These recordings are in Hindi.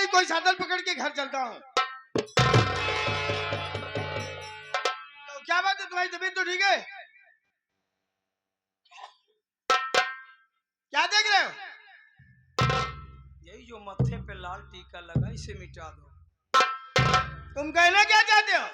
कोई साधन पकड़ के घर चलता हूँ। तो क्या बात है, तुम्हारी तबीयत तो ठीक है? क्या देख रहे हो? यही जो मत्थे पे लाल टीका लगा, इसे मिटा दो। तुम कहना क्या चाहते हो?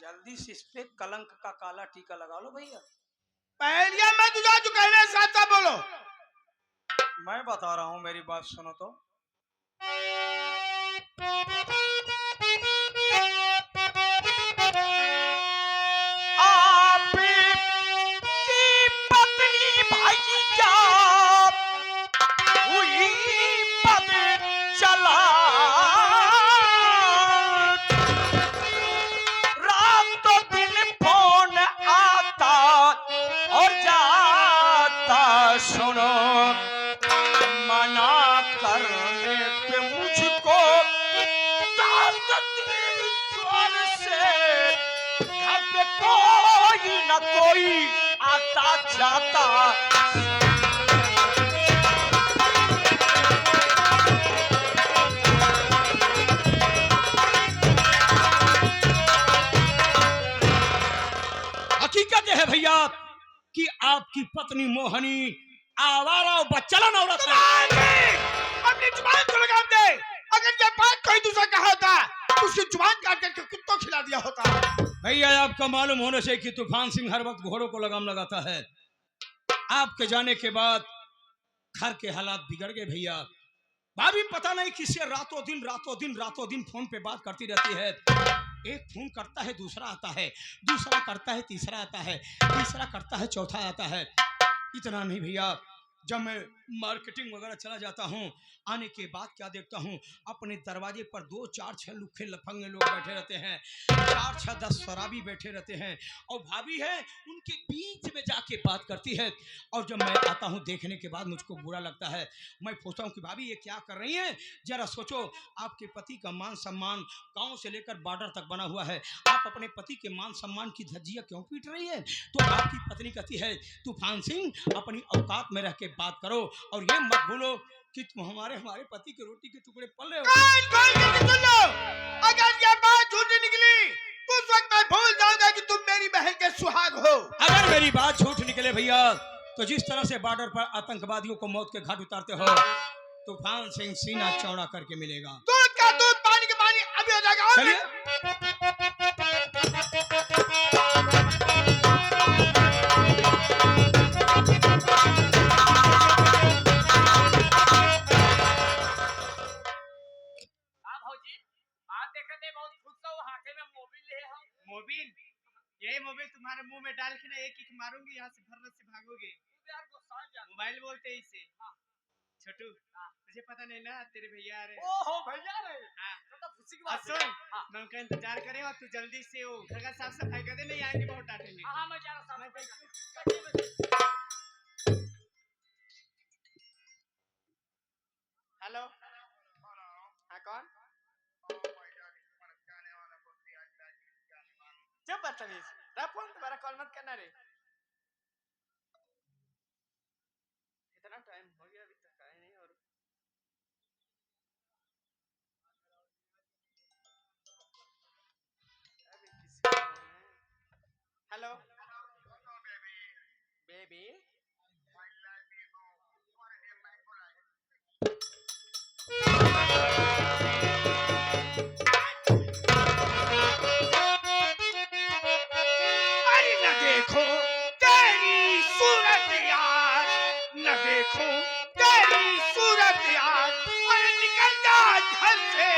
जल्दी से इस पे कलंक का काला टीका लगा लो भैया। पहलिया मैं तुझे जो कहना है साथ साथ बोलो। मैं बता रहा हूँ, मेरी बात सुनो तो। सुनो, मना करने पे मुझको से घर पे कोई न कोई आता जाता। हकीकत है भैया कि आपकी पत्नी मोहनी आवारा और बच्चलन औरत है। अपनी जुबान को लगाम दे। अगर ये बात कोई दूसरा कहा होता तो उसकी जुबान काट करके कुत्तों खिला दिया होता। भैया आपका मालूम होने से कि तूफान सिंह हर वक्त घोड़ों को लगाम लगाता है। आपके जाने के बाद घर के हालात बिगड़ गए भैया। भाभी पता नहीं किससे रातों दिन फोन पे बात करती रहती है। एक फोन करता है, दूसरा आता है, दूसरा करता है, तीसरा आता है, तीसरा करता है, चौथा आता है। इतना नहीं भैया, जब मैं मार्केटिंग वगैरह चला जाता हूँ, आने के बाद क्या देखता हूँ, अपने दरवाजे पर 2, 4, 6 लुखे लफंगे लोग बैठे रहते हैं, 4, 6, 10 शराबी बैठे रहते हैं, और भाभी है उनके बीच में जाके बात करती है। और जब मैं आता हूँ देखने के बाद मुझको बुरा लगता है। मैं पूछता हूँ कि भाभी ये क्या कर रही हैं? जरा सोचो, आपके पति का मान सम्मान गाँव से लेकर बॉर्डर तक बना हुआ है, आप अपने पति के मान सम्मान की धज्जियाँ क्यों पीट रही है? तो आपकी पत्नी कहती है, तूफान सिंह अपनी औकात में रह के बात करो और ये मत भूलो कि तुम हमारे पति के रोटी के टुकड़े पल रहे हो। सुन लो, अगर ये बात झूठी निकली तो उस वक्त मैं भूल जाऊंगा कि तुम मेरी बहन के सुहाग हो। अगर मेरी बात झूठ निकले भैया, तो जिस तरह से बॉर्डर पर आतंकवादियों को मौत के घाट उतारते हो, तूफान सिंह सीना चौड़ा करके मिलेगा। दूध का दूध, पानी का पानी अभी हो जाएगा। चलिए। मोबिल, यही मोबिल तुम्हारे मुंह में डाल के ना एक एक मारूंगी, यहाँ से भरत से भागोगे। मोबाइल बोलते हैं इसे। छोटू, तुझे पता नहीं ना तेरे भैया रे। ओहो भैया रे। हाँ। तो खुशी की बात है। सुन, मैं उनका इंतजार करे और तू जल्दी से वो घर का साफ सफाई कर दे, नहीं आएंगे बहुत डांटेंगे। हाँ मैं जा रहा हूँ। हेलो, हाँ कौन? जब बदतमीज, रख फोन, तुम्हारा कॉल मत करना रे। इतना टाइम हो गया अभी तक आए नहीं। और अभी किसी का फोन है। हेलो बेबी, अरे न देखो तेरी सूरत यार, न देखो तेरी सूरत यार, अरे निकल जा घर से।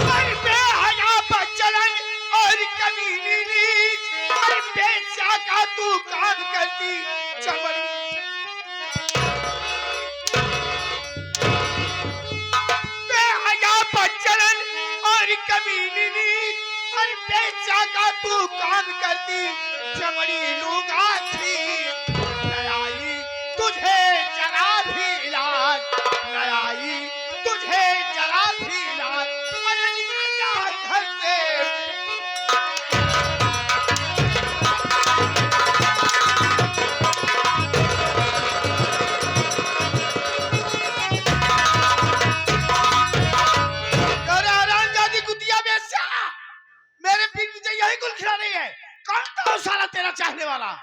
अरे बेहया बच्चन और कमीनी नीच, अरे बेचा का तू काम करती चमड़ी। बेहया बच्चन और कमीनी नीच, अरे बेचा का तू काम करती चमड़ी लूगा थी न आई तुझे जरा भी इलाज न आई तुझे जरा भी इलाज अरे निकल जा घर से मेरे पीठ पीछे यही कुल खिला नहीं है कौन था वो साला तेरा चाहने वाला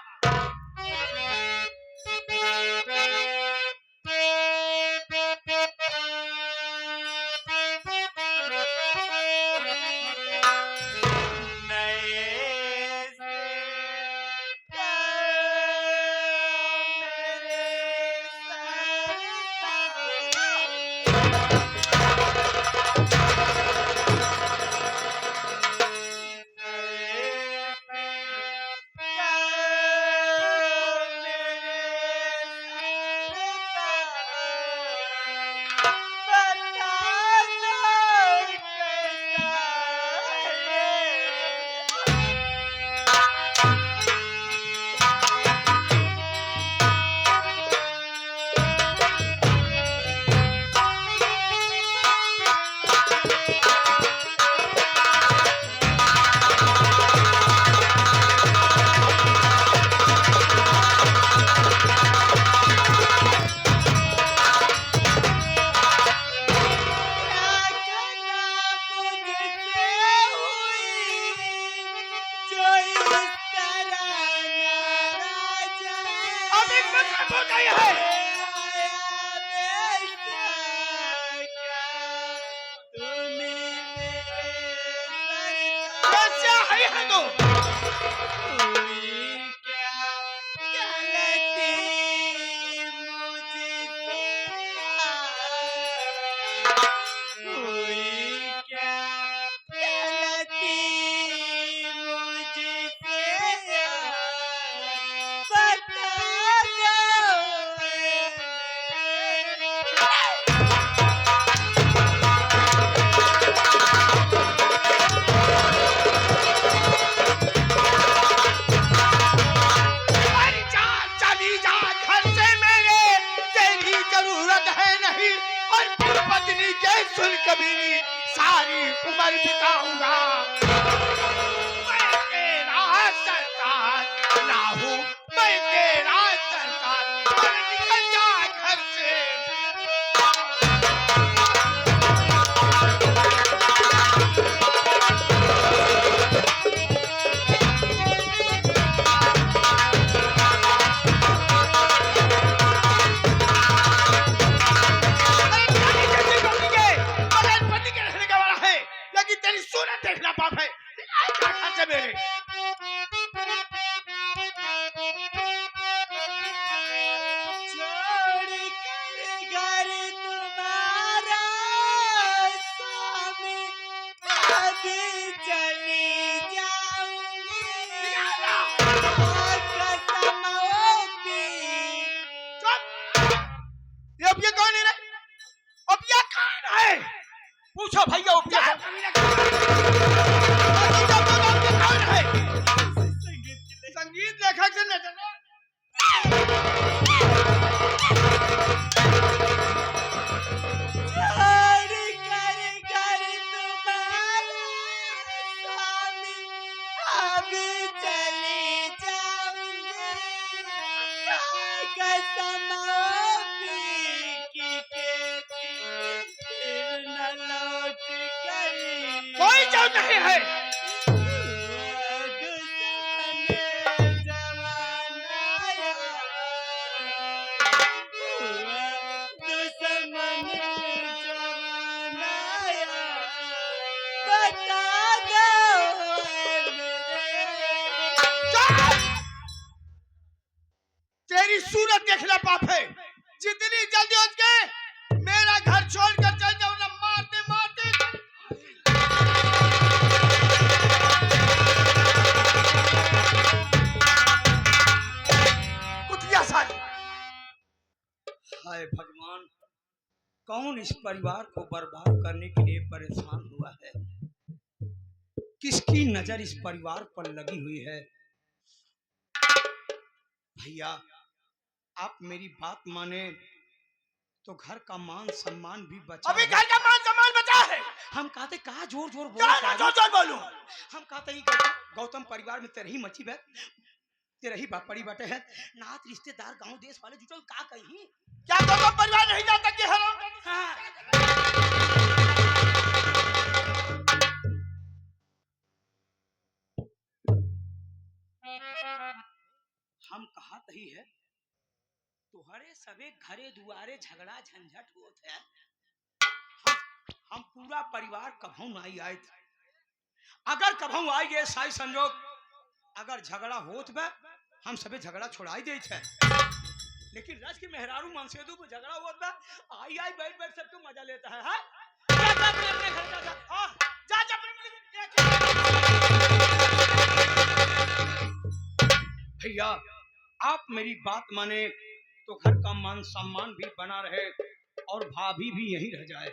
सुन कभी सारी उम्र बिताऊंगा मैं तेरा सरताज ना हूँ मैं तेरा सरताज निकल जा घर से देखना पाप है से मेरे छोड़ कर घर तुम्हारा स्वामी अभी चली जाऊंगी और कसमों की ये अब ये कौन है रे अब ये कौन है पूछो भैया संगीत लेखक से नचना छोड़ कर घर तुम्हारा स्वामी अभी चली जाऊंगी कसमों की फिर न लौट कर कोई जो नहीं है तेरी सूरत देखना पाप है जितनी जल्दी हो सके मेरा घर छोड़कर चल जाओ ना मारते मारते कुतिया साली हाय भगवान कौन इस परिवार को बर्बाद करने के लिए परेशान हुआ है किसकी नजर इस परिवार पर लगी हुई है। भैया आप मेरी बात माने तो घर का मान सम्मान भी बचा। अभी घर का मान सम्मान बचा है। हम कहते कहा जोर जोर जोर बोलूं। हम कहते ही गौतम परिवार में तेरही मची बे, तेरही बापड़ी बटे है, नात रिश्तेदार गांव देश वाले जुटल का कहीं। क्या गौतम परिवार नहीं जानता कि हम कहत ही है तुहरे सबे घरे दुआरे झगड़ा झंझट होत है। हम पूरा परिवार कभू नहीं आए थे। अगर कभू आई गए साई संजोग, अगर झगड़ा होत बे हम सबे झगड़ा छोड़ाई दे थे। लेकिन राज के मेहरारू मनसेदू पे झगड़ा होत बे, आई आई बैठ बैठ सबको मजा लेता है। जा जा अपने अपने घर जा जा जा अपने भैया आप मेरी बात माने तो घर का मान सम्मान भी बना रहे और भाभी भी यहीं रह जाए।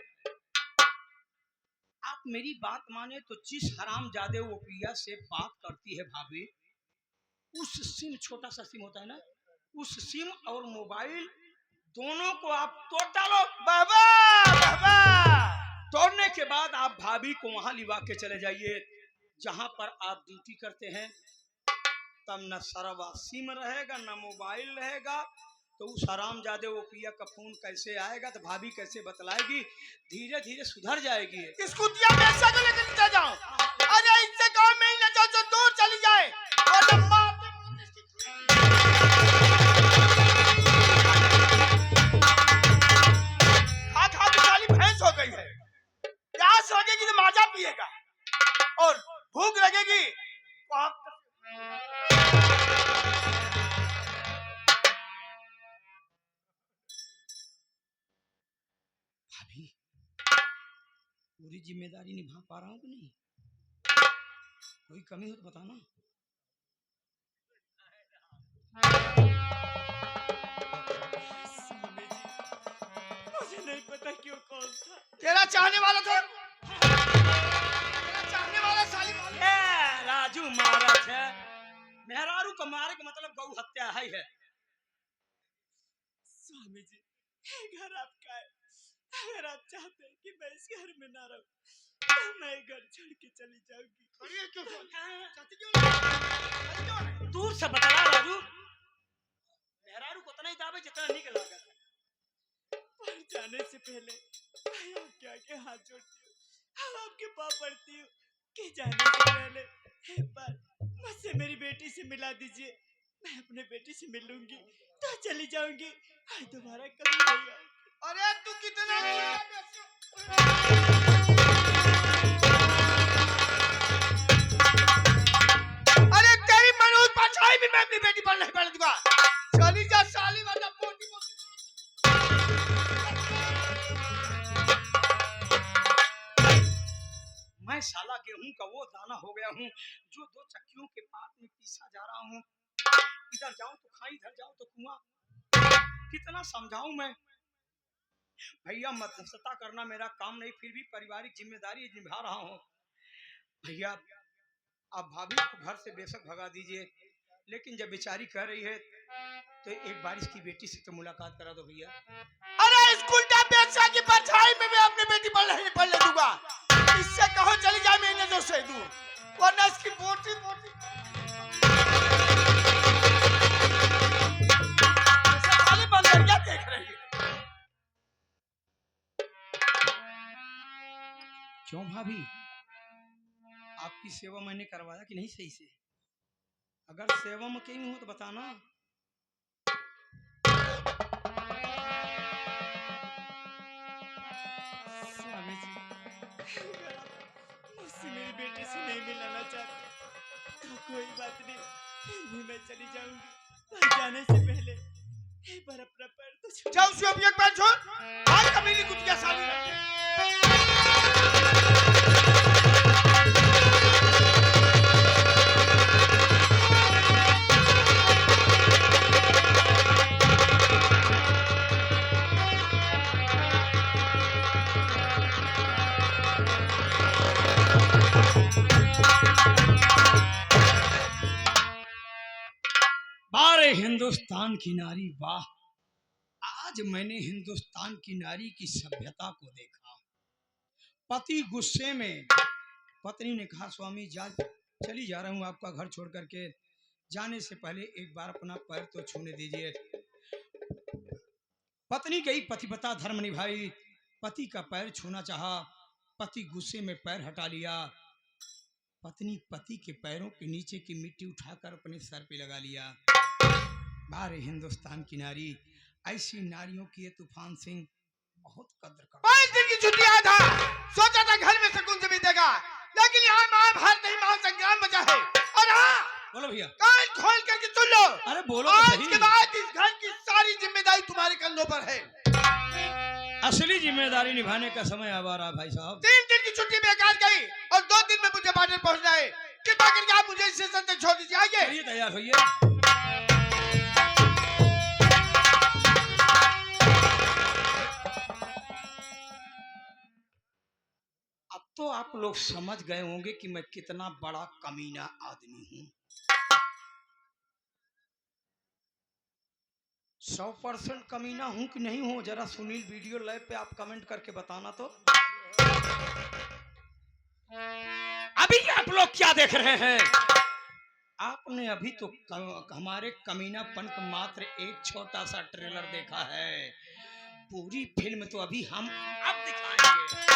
आप मेरी बात माने तो जिस हरामजादे वो प्रिया से बात करती है भाभी, उस सिम, छोटा सा सिम होता है ना, उस सिम और मोबाइल दोनों को आप तोड़ डालो। बाबा बाबा तोड़ने के बाद आप भाभी को वहां लिवा के चले जाइए जहां पर आप ड्यूटी करते हैं। तब न सरवा सिम रहेगा न मोबाइल रहेगा, तो उस हरामजादे वो प्रिया का फोन कैसे आएगा, तो भाभी कैसे बतलाएगी। धीरे धीरे सुधर जाएगी। इस कुतिया पैसा को लेकर चला जाओ। अरे इससे गांव में ही न जाओ जो दूर चली जाए। और खा की साली भैंस हो गई है। प्यास लगेगी तो माजा पिएगा और भूख लगेगी तो आप भाभी पूरी जिम्मेदारी निभा पा रहा हूँ कि नहीं? कोई कमी हो तो बताना। मुझे नहीं पता क्यों कौन था तेरा चाहने वाला था। तेरा चाहने वाला साली राजू महाराज है। मेहरारू को मारे का मतलब गौ हत्या है। स्वामी जी घर आपका है। अगर आप चाहते हैं कि मैं इस घर में ना रहूं तो मैं घर छोड़ के चली जाऊंगी। दूर से बता राजू, मेहरारू को उतना ही दावे जितना निकल लगा था। पर जाने से पहले मैं आपके आगे हाथ जोड़ती हूँ, आपके पाँव पड़ती हूँ कि जाने से पहले एक बार मुझसे मेरी बेटी से मिला दीजिए। मैं अपने बेटी से मिलूंगी तो चली जाऊंगी, दोबारा कभी नहीं आऊंगी। अरे तू कितना अरे तेरी मनोज परछाई भी मैं अपनी बेटी पर नहीं पड़ने दूंगा। चली जा साली वाला पोटी मैं साला गेहूं का वो दाना हो गया हूँ जो दो चक्कियों के पात में पीसा जा रहा हूँ। इधर जाऊं तो खाई, इधर जाऊं तो कुआं। कितना समझाऊं मैं। भैया मध्यस्थता करना मेरा काम नहीं, फिर भी पारिवारिक जिम्मेदारी निभा रहा हूँ। भैया आप भाभी को घर से बेशक भगा दीजिए, लेकिन जब बेचारी कह रही है तो एक बार इसकी बेटी से तो मुलाकात करा दो भैया। अरे स्कूल का पैसा की परछाई में मैं अपनी बेटी पर नहीं पढ़ने दूंगा। इससे कहो चली जाए मैंने जो से दूर, वरना इसकी बोटी बोटी खाली बंदरिया देख रही है। क्यों भाभी, आपकी सेवा मैंने करवाया कि नहीं सही से? अगर सेवा में कहीं हो तो बताना। स्वामी जी अगर आप मुझसे मेरी बेटी से नहीं मिलाना चाहते तो कोई बात नहीं, फिर भी मैं चली जाऊंगी। पर जाने से पहले एक बार अपना पैर तो छू। जाओ उसे अभी एक बार छोड़। आज कभी नहीं कुतिया साली। बारे हिंदुस्तान की नारी वाह, आज मैंने हिंदुस्तान की नारी की सभ्यता को देखा। पति गुस्से में, पत्नी ने कहा स्वामी जा चली जा रहा हूं आपका घर छोड़ करके, जाने से पहले एक बार अपना पैर तो छूने दीजिए। पत्नी गई, पतिव्रता धर्म निभाई, पति का पैर छूना चाहा, पति गुस्से में पैर हटा लिया। पत्नी पति के पैरों के नीचे की मिट्टी उठाकर अपने सर पे लगा लिया। बारे हिंदुस्तान की नारी, ऐसी नारियों की ये तूफान सिंह बहुत कद्र करता। 5 दिन की छुट्टी आया था, सोचा था घर में सुकून से बीतेगा, लेकिन यहाँ महाभारत नहीं महासंग्राम बचा है। और हाँ, बोलो भैया, कान खोल करके सुन लो, अरे बोलो तो आज सही। के बाद इस घर की सारी जिम्मेदारी तुम्हारे कंधों पर है। असली जिम्मेदारी निभाने का समय अब आ रहा भाई साहब। 3 दिन की छुट्टी बेकार गई और 2 दिन में मुझे बॉर्डर पहुंचना है। कृपा करके आप मुझे स्टेशन तक छोड़ दीजिए। आइए। चलिए तैयार होइए। अब तो आप लोग समझ गए होंगे कि मैं कितना बड़ा कमीना आदमी हूं। 100% कमीना हूं कि नहीं हूं, जरा सुनील वीडियो लैब पे आप कमेंट करके बताना। तो अभी आप लोग क्या देख रहे हैं? आपने अभी तो हमारे कमीनापन का मात्र एक छोटा सा ट्रेलर देखा है। पूरी फिल्म तो अभी हम अब दिखाएंगे।